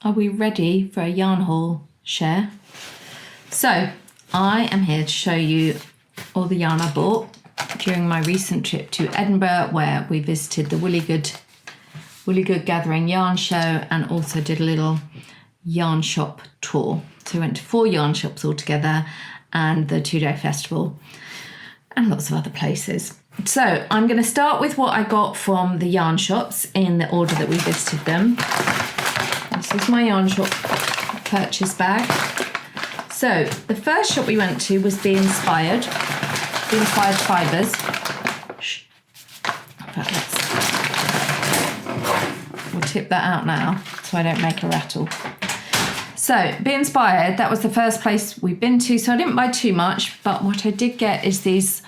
Are we ready for a yarn haul share? So I am here to show you all the yarn I bought during my recent trip to Edinburgh, where we visited the Woolly Good Gathering yarn show and also did a little yarn shop tour. So we went to 4 yarn shops altogether and the 2-day festival and lots of other places. So I'm going to start with what I got from the yarn shops in the order that we visited them. This is my yarn shop purchase bag. So the first shop we went to was Be Inspired Fibres. Shh. We'll tip that out now so I don't make a rattle. So Be Inspired, that was the first place we've been to. So I didn't buy too much, but what I did get is these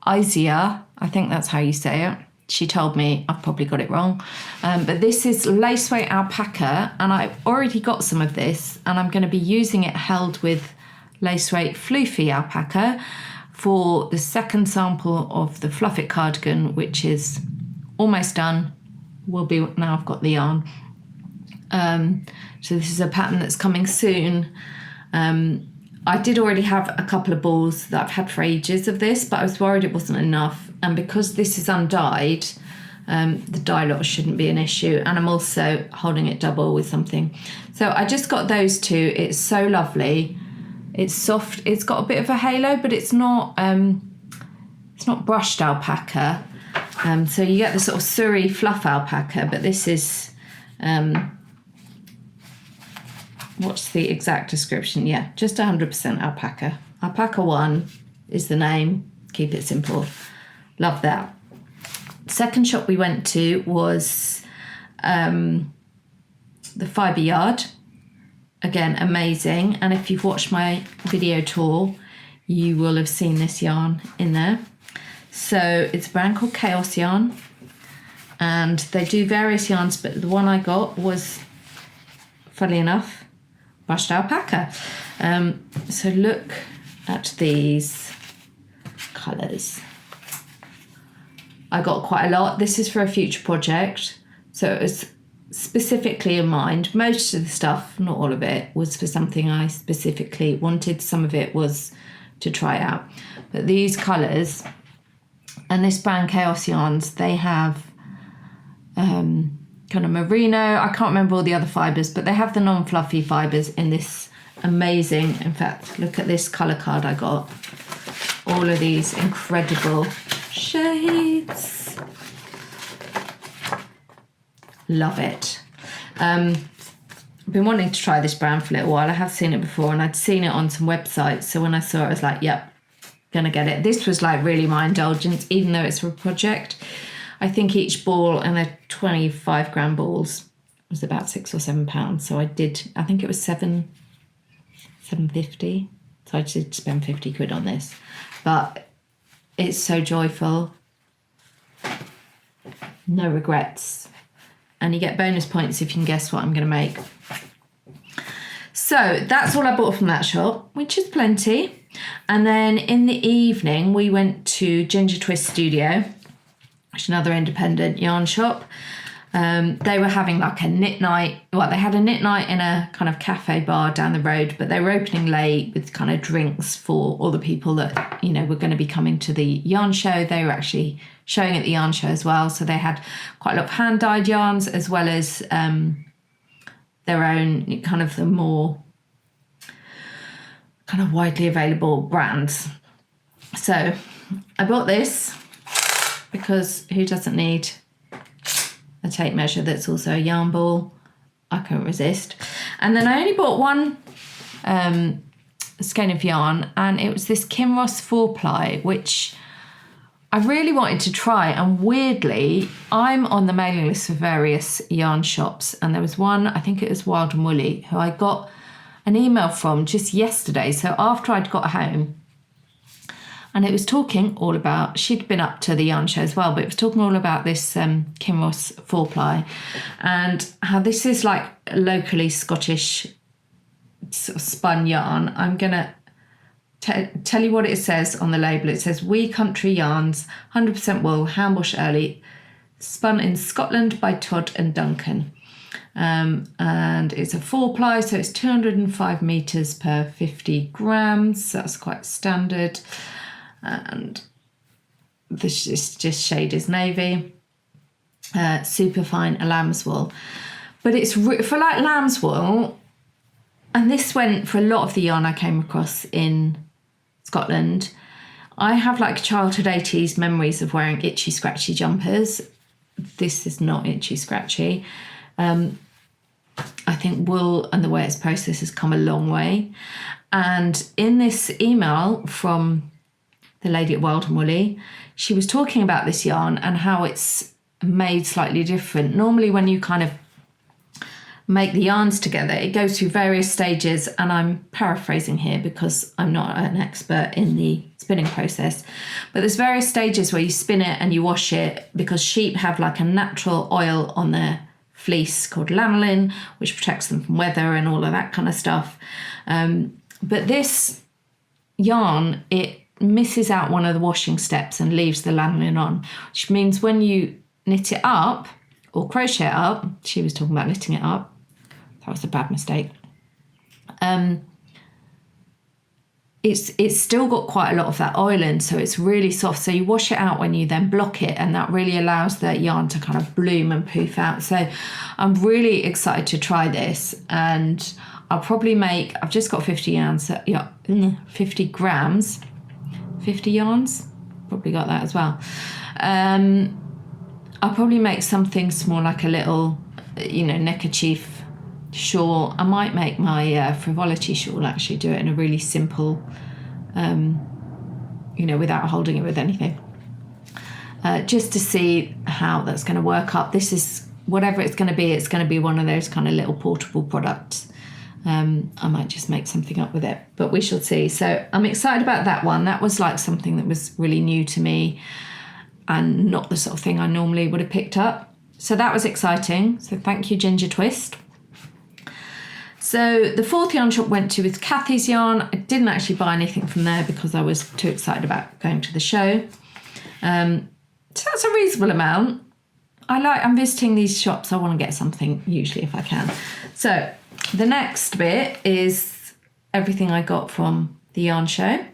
Isia, I think that's how you say it. She told me I've probably got it wrong. But this is lace weight alpaca, and I've already got some of this, and I'm going to be using it held with lace weight floofy alpaca for the second sample of the Fluff It cardigan, which is almost done. Will be now I've got the yarn. So this is a pattern that's coming soon. I did already have a couple of balls that I've had for ages of this, but I was worried it wasn't enough. And because this is undyed, the dye loss shouldn't be an issue. And I'm also holding it double with something. So I just got those two. It's so lovely. It's soft. It's got a bit of a halo, but it's not brushed alpaca. So you get the sort of Surrey fluff alpaca, but this is, what's the exact description? Yeah, just 100% alpaca. Alpaca 1 is the name. Keep it simple. Love that. Second shop we went to was the Fibre Yard. Again, amazing. And if you've watched my video tour, you will have seen this yarn in there. So it's a brand called Chaos Yarn. And they do various yarns, but the one I got was, funnily enough, brushed alpaca. So look at these colours. I got quite a lot. This is for a future project, so it was specifically in mind. Most of the stuff, not all of it, was for something I specifically wanted. Some of it was to try out. But these colours and this brand Chaos Yarns, they have kind of merino. I can't remember all the other fibres, but they have the non-fluffy fibres in this amazing, in fact, look at this colour card I got. All of these incredible shades. Love it. I've been wanting to try this brand for a little while. I have seen it before and I'd seen it on some websites. So when I saw it, I was like, yep, gonna get it. This was like really my indulgence, even though it's for a project. I think each ball, and they're 25 gram balls, was about £6 or £7. So I think it was £7.50. So I did spend 50 quid on this. But it's so joyful. No regrets. And you get bonus points if you can guess what I'm going to make. So that's all I bought from that shop, which is plenty. And then in the evening, we went to Ginger Twist Studio, which is another independent yarn shop. They were having like a knit night. Well, they had a knit night in a kind of cafe bar down the road, but they were opening late with kind of drinks for all the people that, you know, were going to be coming to the yarn show. They were actually showing at the yarn show as well. So they had quite a lot of hand-dyed yarns as well as their own kind of the more kind of widely available brands. So I bought this because who doesn't need a tape measure that's also a yarn ball? I couldn't resist. And then I only bought one skein of yarn, and it was this Kinross 4-ply, which I really wanted to try. And weirdly, I'm on the mailing list for various yarn shops, and there was one, I think it was Wild and Woolly, who I got an email from just yesterday. So after I'd got home, and it was talking all about, she'd been up to the yarn show as well, but it was talking all about this Kinross 4-ply and how this is like locally Scottish sort of spun yarn. I'm going to tell you what it says on the label. It says, "We Country Yarns, 100% wool, hand wash early, spun in Scotland by Todd and Duncan." and it's a 4-ply, so it's 205 meters per 50 grams. So that's quite standard. And this is just shade is navy. Super fine lamb's wool, but it's for like lamb's wool. And this went for a lot of the yarn I came across in Scotland. I have like childhood 80s memories of wearing itchy scratchy jumpers. This is not itchy scratchy. I think wool and the way it's processed has come a long way. And in this email from the lady at Wild and Woolly, she was talking about this yarn and how it's made slightly different. Normally when you kind of make the yarns together, it goes through various stages, and I'm paraphrasing here because I'm not an expert in the spinning process, but there's various stages where you spin it and you wash it, because sheep have like a natural oil on their fleece called lanolin, which protects them from weather and all of that kind of stuff. But this yarn, it misses out one of the washing steps and leaves the lanolin on, which means when you knit it up or crochet it up, she was talking about knitting it up, that was a bad mistake, it's still got quite a lot of that oil in, so it's really soft. So you wash it out when you then block it, and that really allows the yarn to kind of bloom and poof out. So I'm really excited to try this, and I'll probably make, I've just got 50 yarns, so yeah, 50 grams, 50 yarns, probably got that as well. I'll probably make something small, like a little, neckerchief shawl. I might make my frivolity shawl, actually do it in a really simple, without holding it with anything, just to see how that's going to work up. This is, whatever it's going to be one of those kind of little portable products. I might just make something up with it, but we shall see. So I'm excited about that one. That was like something that was really new to me and not the sort of thing I normally would have picked up. So that was exciting. So thank you, Ginger Twist. So the fourth yarn shop went to is Kathy's Yarn. I didn't actually buy anything from there because I was too excited about going to the show. So that's a reasonable amount. I'm visiting these shops. I want to get something usually if I can. So the next bit is everything I got from the yarn show,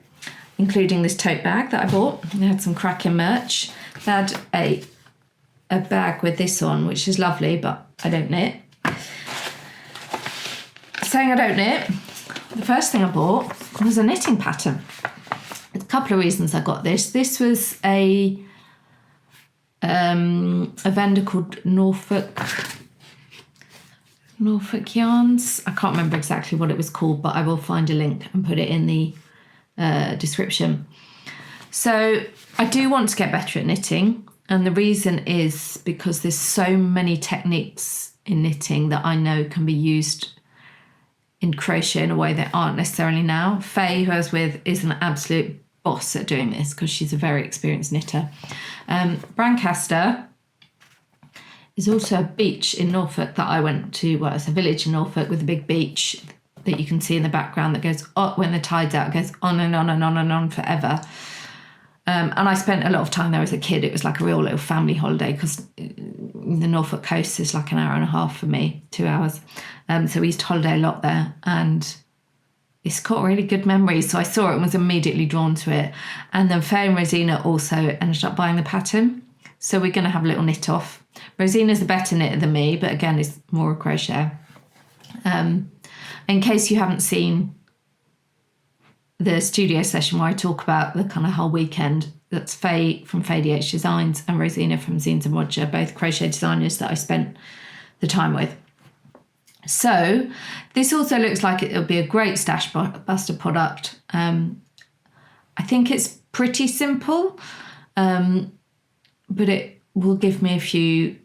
including this tote bag that I bought. They had some cracking merch. They had a bag with this on, which is lovely, but I don't knit. Saying I don't knit, the first thing I bought was a knitting pattern. There's a couple of reasons I got this. This was a vendor called Norfolk Yarns. I can't remember exactly what it was called, but I will find a link and put it in the description. So I do want to get better at knitting, and the reason is because there's so many techniques in knitting that I know can be used in crochet in a way that aren't necessarily now. Faye, who I was with, is an absolute boss at doing this because she's a very experienced knitter. Brancaster is also a beach in Norfolk that I went to. Well, it's a village in Norfolk with a big beach that you can see in the background that goes up when the tide's out, it goes on and on and on and on forever. And I spent a lot of time there as a kid. It was like a real little family holiday because the Norfolk coast is like an hour and a half for me, 2 hours. So we used to holiday a lot there, and it's got really good memories. So I saw it and was immediately drawn to it. And then Faye and Rosina also ended up buying the pattern. So we're going to have a little knit off. Rosina's a better knitter than me, but again, is more a crochet. In case you haven't seen the studio session where I talk about the kind of whole weekend, that's Faye from Faye DH Designs and Rosina from Zines and Roger, both crochet designers that I spent the time with. So this also looks like it'll be a great stash buster product. I think it's pretty simple, but it will give me a few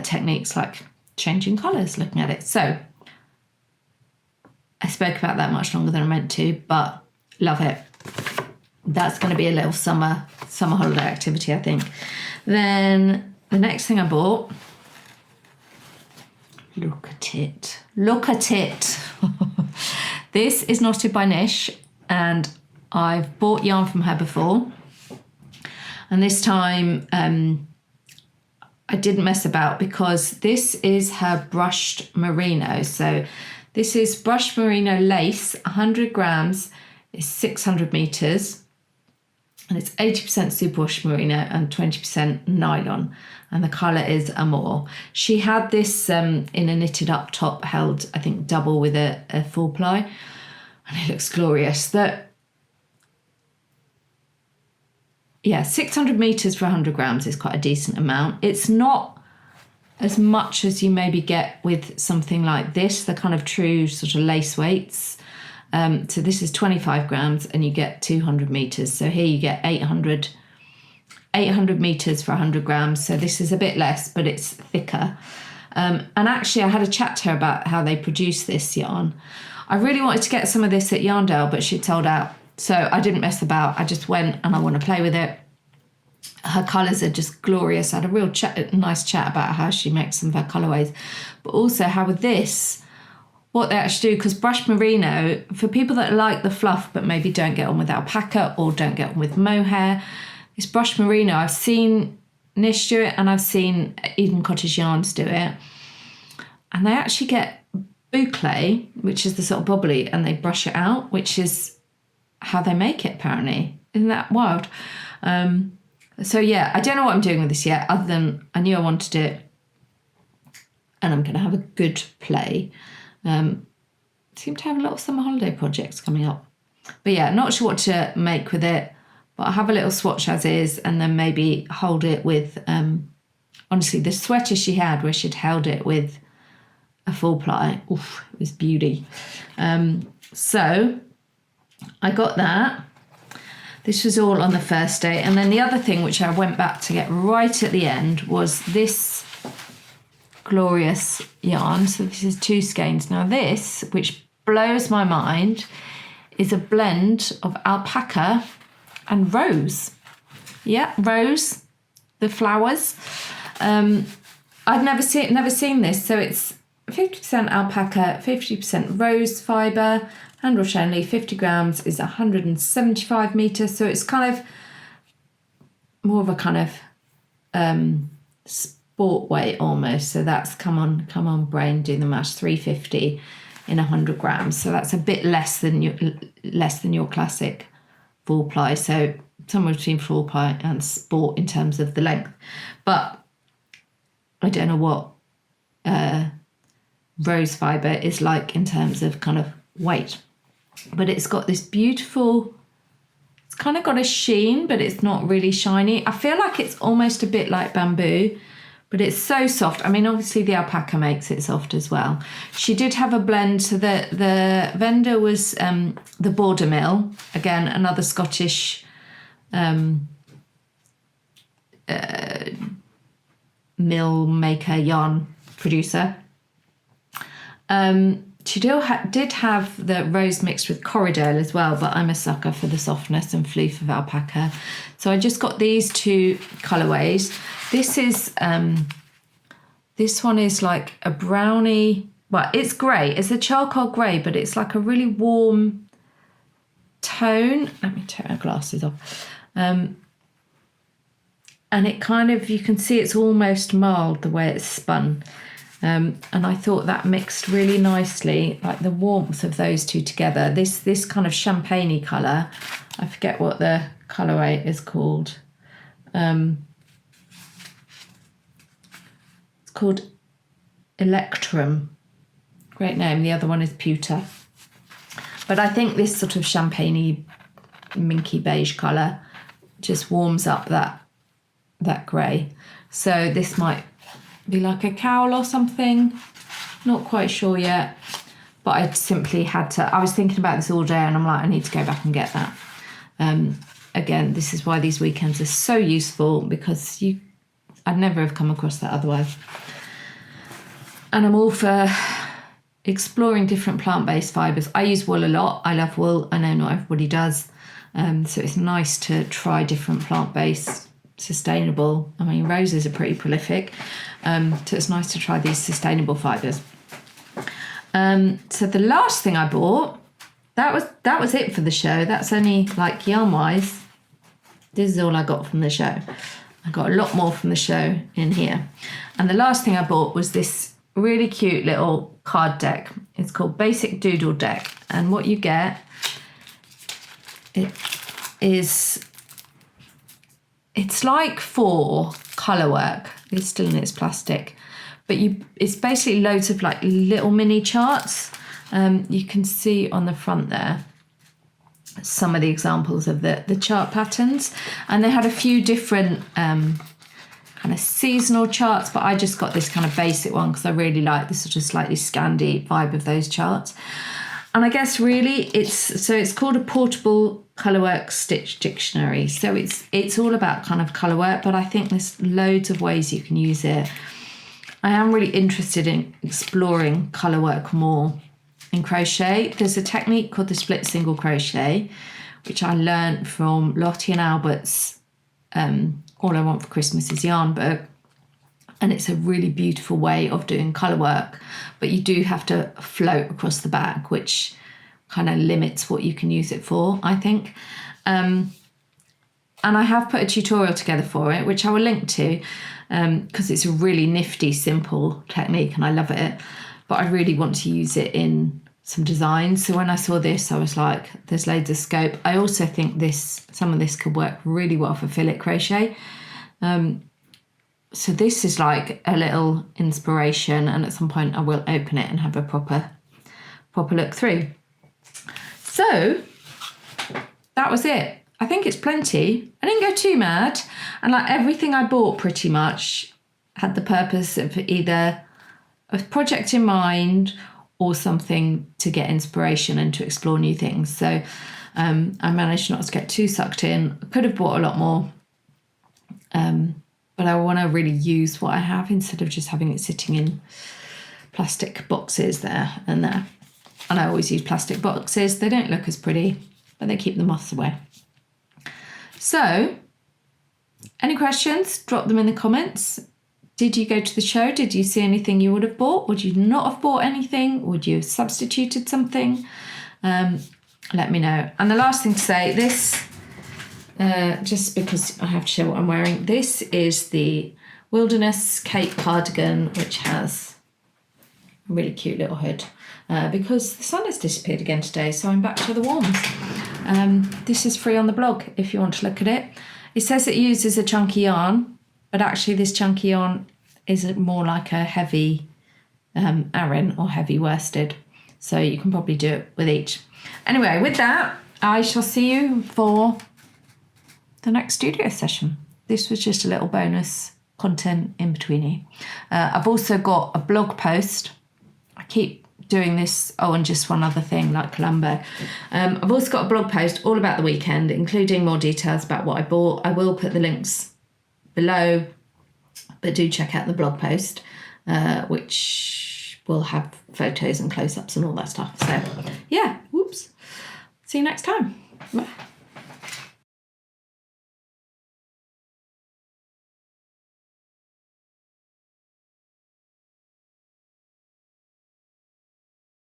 techniques like changing colours looking at it. So I spoke about that much longer than I meant to, but love it. That's going to be a little summer holiday activity, I think. Then the next thing I bought, look at it. This is knotted by Nish, and I've bought yarn from her before. And this time I didn't mess about because this is her brushed merino. So this is brushed merino lace, 100 grams is 600 meters. And it's 80% superwash merino and 20% nylon. And the colour is Amore. She had this in a knitted up top held, I think, double with a full ply. And it looks glorious. Yeah, 600 meters for 100 grams is quite a decent amount. It's not as much as you maybe get with something like this, the kind of true sort of lace weights. So this is 25 grams and you get 200 meters. So here you get 800 meters for 100 grams. So this is a bit less, but it's thicker. And actually I had a chat to her about how they produce this yarn. I really wanted to get some of this at Yarndale, but she'd sold out. So I didn't mess about. I just went and I want to play with it. Her colours are just glorious. I had a real nice chat about how she makes some of her colourways, but also how with this, what they actually do, because brushed merino, for people that like the fluff but maybe don't get on with alpaca or don't get on with mohair, this brushed merino, I've seen Nish do it and I've seen Eden Cottage Yarns do it. And they actually get boucle, which is the sort of bobbly, and they brush it out, which is how they make it apparently. Isn't that wild? So yeah, I don't know what I'm doing with this yet, other than I knew I wanted it and I'm going to have a good play. Seem to have a lot of summer holiday projects coming up. But yeah, not sure what to make with it, but I'll have a little swatch as is and then maybe hold it with, honestly, the sweater she had where she'd held it with a full ply, oof, it was beauty. So I got that. This was all on the first day. And then the other thing, which I went back to get right at the end, was this glorious yarn. So this is 2 skeins. Now this, which blows my mind, is a blend of alpaca and rose. Yeah, rose, the flowers. I've never seen this. So it's 50% alpaca, 50% rose fibre, hand wash only, 50 grams is 175 meters. So it's kind of more of a kind of sport weight almost. So that's come on brain, do the mash, 350 in 100 grams. So that's a bit less than your classic full ply. So somewhere between full ply and sport in terms of the length. But I don't know what rose fibre is like in terms of kind of weight. But it's got this beautiful, it's kind of got a sheen, but it's not really shiny. I feel like it's almost a bit like bamboo, but it's so soft. I mean, obviously the alpaca makes it soft as well. She did have a blend, so the vendor was the Border Mill, again, another Scottish mill maker, yarn producer. She did have the rose mixed with Corridale as well, but I'm a sucker for the softness and floof of alpaca. So I just got these 2 colourways. This one is like a brownie, well, it's grey. It's a charcoal grey, but it's like a really warm tone. Let me take my glasses off. And it kind of, you can see it's almost mild the way it's spun. And I thought that mixed really nicely, like the warmth of those 2 together. This kind of champagne-y colour, I forget what the colourway is called. It's called Electrum. Great name. The other one is Pewter. But I think this sort of champagne-y, minky beige colour just warms up that grey. So this might be like a cowl or something, not quite sure yet, but I simply had to, I was thinking about this all day and I'm like, I need to go back and get that. Again, this is why these weekends are so useful, because I'd never have come across that otherwise. And I'm all for exploring different plant-based fibres. I use wool a lot. I love wool. I know not everybody does. So it's nice to try different plant-based, sustainable. I mean, roses are pretty prolific. So it's nice to try these sustainable fibres. So the last thing I bought, that was it for the show. That's only like yarn-wise. This is all I got from the show. I got a lot more from the show in here. And the last thing I bought was this really cute little card deck. It's called Basic Doodle Deck. And what you get, it's like for colour work. It's still in its plastic. But it's basically loads of like little mini charts. You can see on the front there some of the examples of the chart patterns, and they had a few different kind of seasonal charts, but I just got this kind of basic one because I really like this sort of slightly Scandi vibe of those charts. And I guess really it's called a portable colourwork stitch dictionary. So it's all about kind of colour work, but I think there's loads of ways you can use it. I am really interested in exploring colour work more in crochet. There's a technique called the split single crochet, which I learned from Lottie and Albert's All I Want for Christmas is Yarn book. And it's a really beautiful way of doing colour work, but you do have to float across the back, which kind of limits what you can use it for, I think. And I have put a tutorial together for it, which I will link to, because it's a really nifty, simple technique and I love it. But I really want to use it in some designs. So when I saw this, I was like, there's loads of scope. I also think some of this could work really well for fillet crochet. So this is like a little inspiration, and at some point I will open it and have a proper look through. So that was it. I think it's plenty. I didn't go too mad, and like everything I bought pretty much had the purpose of either a project in mind or something to get inspiration and to explore new things. So I managed not to get too sucked in. I could have bought a lot more, but I want to really use what I have instead of just having it sitting in plastic boxes there and there. And I always use plastic boxes. They don't look as pretty, but they keep the moths away. So, any questions? Drop them in the comments. Did you go to the show? Did you see anything you would have bought? Would you not have bought anything? Would you have substituted something? Let me know. And the last thing to say, this, just because I have to show what I'm wearing, this is the Wilderness Cape cardigan, which has a really cute little hood. Because the sun has disappeared again today, so I'm back to the warms. This is free on the blog if you want to look at it. It says it uses a chunky yarn, but actually this chunky yarn is more like a heavy Aran or heavy worsted. So you can probably do it with each. Anyway, with that, I shall see you for the next studio session. This was just a little bonus content in betweeny. I've also got a blog post. I keep doing this. Oh, and just one other thing, like Columbo. I've also got a blog post all about the weekend, including more details about what I bought. I will put the links below, but do check out the blog post, which will have photos and close-ups and all that stuff. So yeah, whoops. See you next time. Bye.